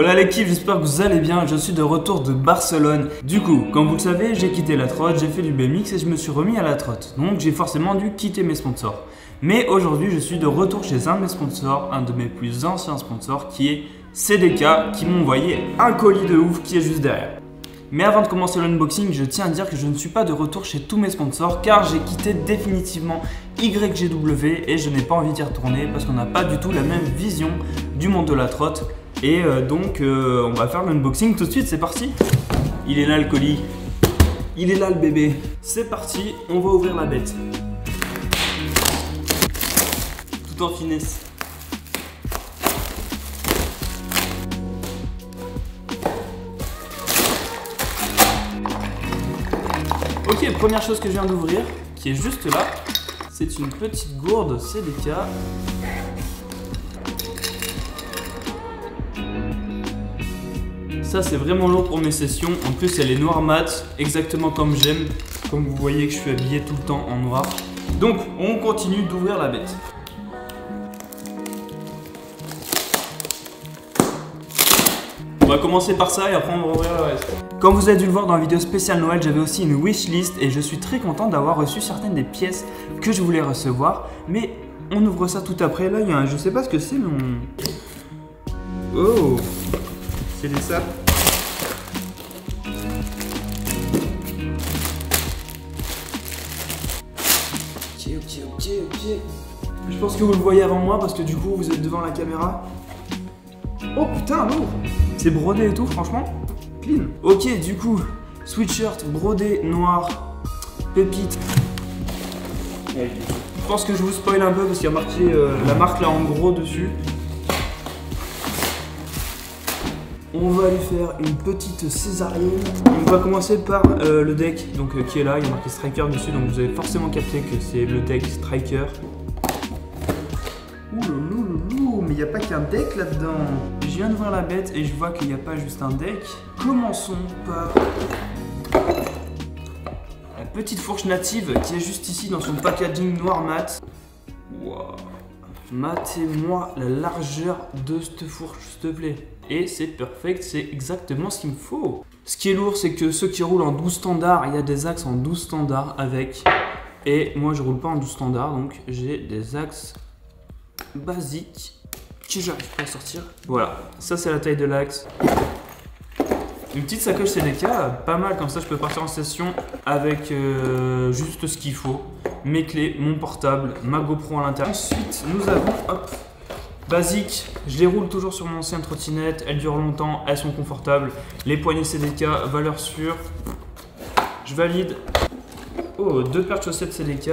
Voilà l'équipe, j'espère que vous allez bien, je suis de retour de Barcelone. Du coup, comme vous le savez, j'ai quitté la trotte, j'ai fait du BMX et je me suis remis à la trotte. Donc j'ai forcément dû quitter mes sponsors. Mais aujourd'hui, je suis de retour chez un de mes sponsors, un de mes plus anciens sponsors, qui est CDK, qui m'ont envoyé un colis de ouf qui est juste derrière. Mais avant de commencer l'unboxing, je tiens à dire que je ne suis pas de retour chez tous mes sponsors car j'ai quitté définitivement YGW et je n'ai pas envie d'y retourner parce qu'on n'a pas du tout la même vision du monde de la trotte. Et donc on va faire l'unboxing tout de suite, c'est parti. Il est là le colis, il est là le bébé. C'est parti, on va ouvrir la bête. Tout en finesse. Ok, première chose que je viens d'ouvrir, qui est juste là, c'est une petite gourde CDK. Ça c'est vraiment lourd pour mes sessions, en plus elle est noire mat, exactement comme j'aime, comme vous voyez que je suis habillé tout le temps en noir. Donc on continue d'ouvrir la bête. On va commencer par ça et après on va ouvrir le reste. Comme vous avez dû le voir dans la vidéo spéciale Noël, j'avais aussi une wishlist et je suis très content d'avoir reçu certaines des pièces que je voulais recevoir. Mais on ouvre ça tout après. Là, il y a un, je sais pas ce que c'est, mais on... Oh, c'est des sapes. Ok. Je pense que vous le voyez avant moi parce que du coup vous êtes devant la caméra. Oh putain, lourd. C'est brodé et tout, franchement, clean. Ok, du coup, sweatshirt brodé noir, pépite. Je pense que je vous spoil un peu parce qu'il y a marqué la marque là en gros dessus. On va lui faire une petite césarienne. On va commencer par le deck donc, qui est là, il y a marqué Striker dessus, donc vous avez forcément capté que c'est le deck Striker. Ouh, mais il n'y a pas qu'un deck là-dedans. Je viens d'ouvrir la bête et je vois qu'il n'y a pas juste un deck. Commençons par la petite fourche native qui est juste ici dans son packaging noir mat. Wow. Matez-moi la largeur de cette fourche, s'il te plaît. Et c'est perfect, c'est exactement ce qu'il me faut. Ce qui est lourd, c'est que ceux qui roulent en 12 standard, il y a des axes en 12 standard avec. Et moi, je roule pas en 12 standard, donc j'ai des axes basiques que j'arrive pas à sortir. Voilà, ça c'est la taille de l'axe. Une petite sacoche CDK, pas mal, comme ça je peux partir en session avec juste ce qu'il faut. Mes clés, mon portable, ma GoPro à l'intérieur. Ensuite nous avons, hop, basique, je les roule toujours sur mon ancienne trottinette, elles durent longtemps, elles sont confortables. Les poignées CDK, valeur sûre. Je valide. Oh, 2 paires de chaussettes CDK.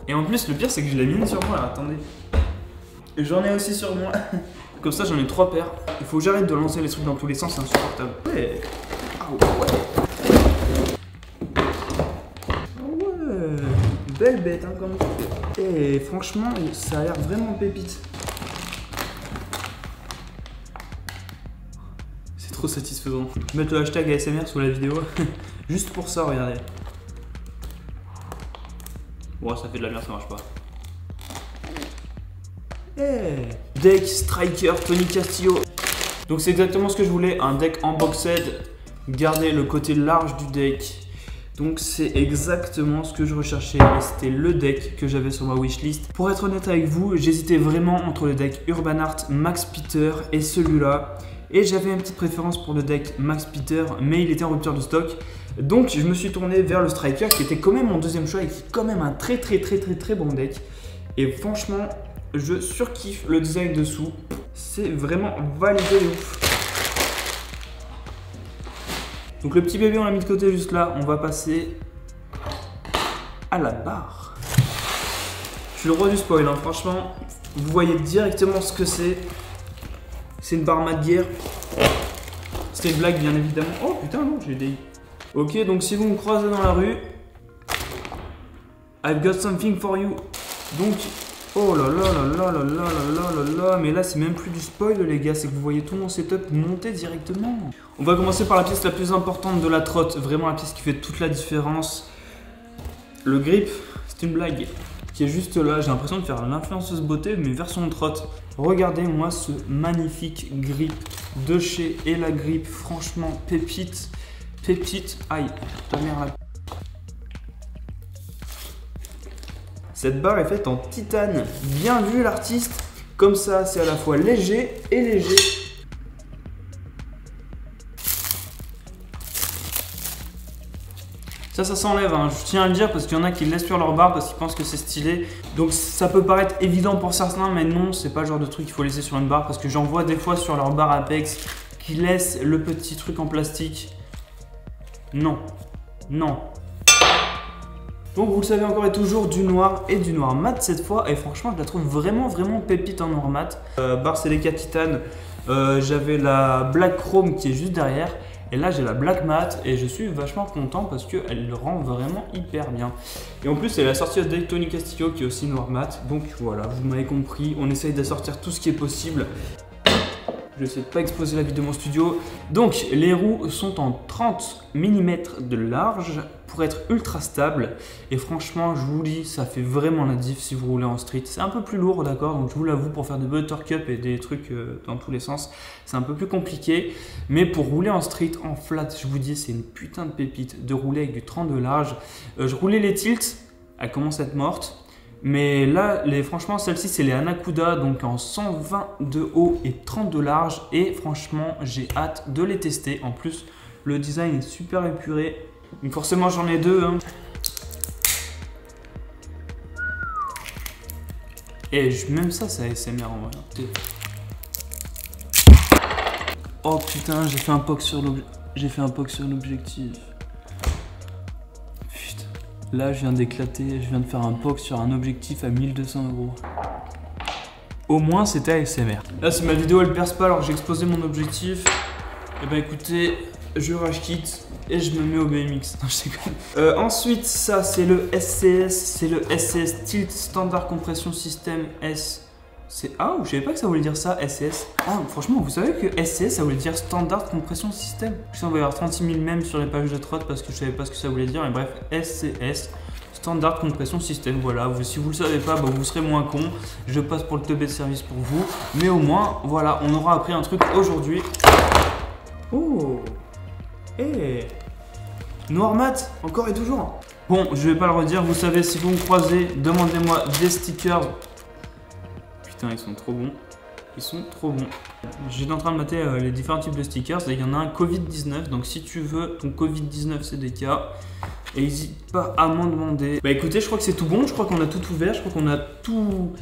Et en plus le pire c'est que je l'ai mis sur moi là, attendez. J'en ai aussi sur moi. Comme ça j'en ai 3 paires. Il faut que j'arrête de lancer les trucs dans tous les sens, c'est insupportable. Ouais. Ah ouais. Belle bête hein comme. Et franchement ça a l'air vraiment pépite. C'est trop satisfaisant. Je vais mettre le hashtag ASMR sous la vidéo. Juste pour ça, regardez. Bon ça fait de la merde, ça marche pas. Hey. Deck Striker Tony Castillo. Donc c'est exactement ce que je voulais, un deck unboxed. Gardez le côté large du deck. Donc c'est exactement ce que je recherchais et c'était le deck que j'avais sur ma wishlist. Pour être honnête avec vous, j'hésitais vraiment entre le deck Urban Art Max Peter et celui-là. Et j'avais une petite préférence pour le deck Max Peter, mais il était en rupture de stock. Donc je me suis tourné vers le Striker qui était quand même mon deuxième choix et qui est quand même un très bon deck. Et franchement, je surkiffe le design dessous. C'est vraiment validé de ouf. Donc le petit bébé on l'a mis de côté juste là. On va passer à la barre. Je suis le roi du spoil hein. Franchement, vous voyez directement ce que c'est. C'est une barre mat gear. C'était une blague bien évidemment. Oh putain non, j'ai des... Ok, donc si vous me croisez dans la rue, I've got something for you. Donc, oh là là, mais là c'est même plus du spoil les gars, c'est que vous voyez tout mon setup monter directement. On va commencer par la pièce la plus importante de la trotte, vraiment la pièce qui fait toute la différence. Le grip, c'est une blague. Qui est juste là, j'ai l'impression de faire l'influenceuse beauté mais version trotte. Regardez moi ce magnifique grip de chez Et la Grippe, franchement pépite, pépite, aïe, ta mère là. Cette barre est faite en titane, bien vu l'artiste, comme ça c'est à la fois léger et léger. Ça s'enlève, hein. Je tiens à le dire parce qu'il y en a qui le laissent sur leur barre parce qu'ils pensent que c'est stylé. Donc ça peut paraître évident pour certains, mais non, c'est pas le genre de truc qu'il faut laisser sur une barre parce que j'en vois des fois sur leur barre Apex qui laissent le petit truc en plastique. Non, non. Donc vous le savez encore et toujours, du noir et du noir mat cette fois, et franchement je la trouve vraiment pépite en noir mat. Barre Celeca Titane, j'avais la Black Chrome qui est juste derrière. Et là j'ai la Black Matte et je suis vachement content parce qu'elle le rend vraiment hyper bien. Et en plus c'est la sortie de Tony Castillo qui est aussi noir mat. Donc voilà, vous m'avez compris, on essaye de sortir tout ce qui est possible. Je sais pas exploser la vie de mon studio. Donc les roues sont en 30 mm de large pour être ultra stable. Et franchement je vous dis, ça fait vraiment la diff si vous roulez en street. C'est un peu plus lourd, d'accord, donc je vous l'avoue, pour faire des buttercup et des trucs dans tous les sens, c'est un peu plus compliqué. Mais pour rouler en street, en flat, je vous dis, c'est une putain de pépite de rouler avec du 30 de large. Je roulais les tilts, elles commencent à être mortes. Mais là, franchement, celle-ci, c'est les Anacuda, donc en 120 de haut et 30 de large. Et franchement, j'ai hâte de les tester. En plus, le design est super épuré. Donc forcément, j'en ai deux. Hein. Et même ça, c'est ASMR en vrai. Oh putain, j'ai fait un POC sur l'objectif. Là, je viens d'éclater, je viens de faire un POC sur un objectif à 1200 €. Au moins, c'était ASMR. Là, si ma vidéo elle perce pas alors que j'ai explosé mon objectif, et ben écoutez, je rage quitte et je me mets au BMX. Non, je déconne. Ensuite, ça, c'est le SCS, c'est le SCS Tilt Standard Compression System S. Ah, je savais pas que ça voulait dire ça, SCS. Ah, franchement, vous savez que SCS, ça voulait dire Standard Compression System. Je sais, on va y avoir 36 000 mèmes sur les pages de trot parce que je savais pas ce que ça voulait dire. Mais bref, SCS, Standard Compression System. Voilà, si vous le savez pas, bah, vous serez moins con. Je passe pour le teubé de service pour vous. Mais au moins, voilà, on aura appris un truc aujourd'hui. Oh, hey. Noir mat, encore et toujours. Bon, je vais pas le redire. Vous savez, si vous me croisez, demandez-moi des stickers. Putain, ils sont trop bons. Ils sont trop bons. J'étais en train de mater les différents types de stickers et il y en a un Covid-19. Donc si tu veux ton Covid-19 CDK, n'hésite pas à m'en demander. Bah écoutez, je crois que c'est tout bon. Je crois qu'on a tout ouvert. Je crois qu'on a tout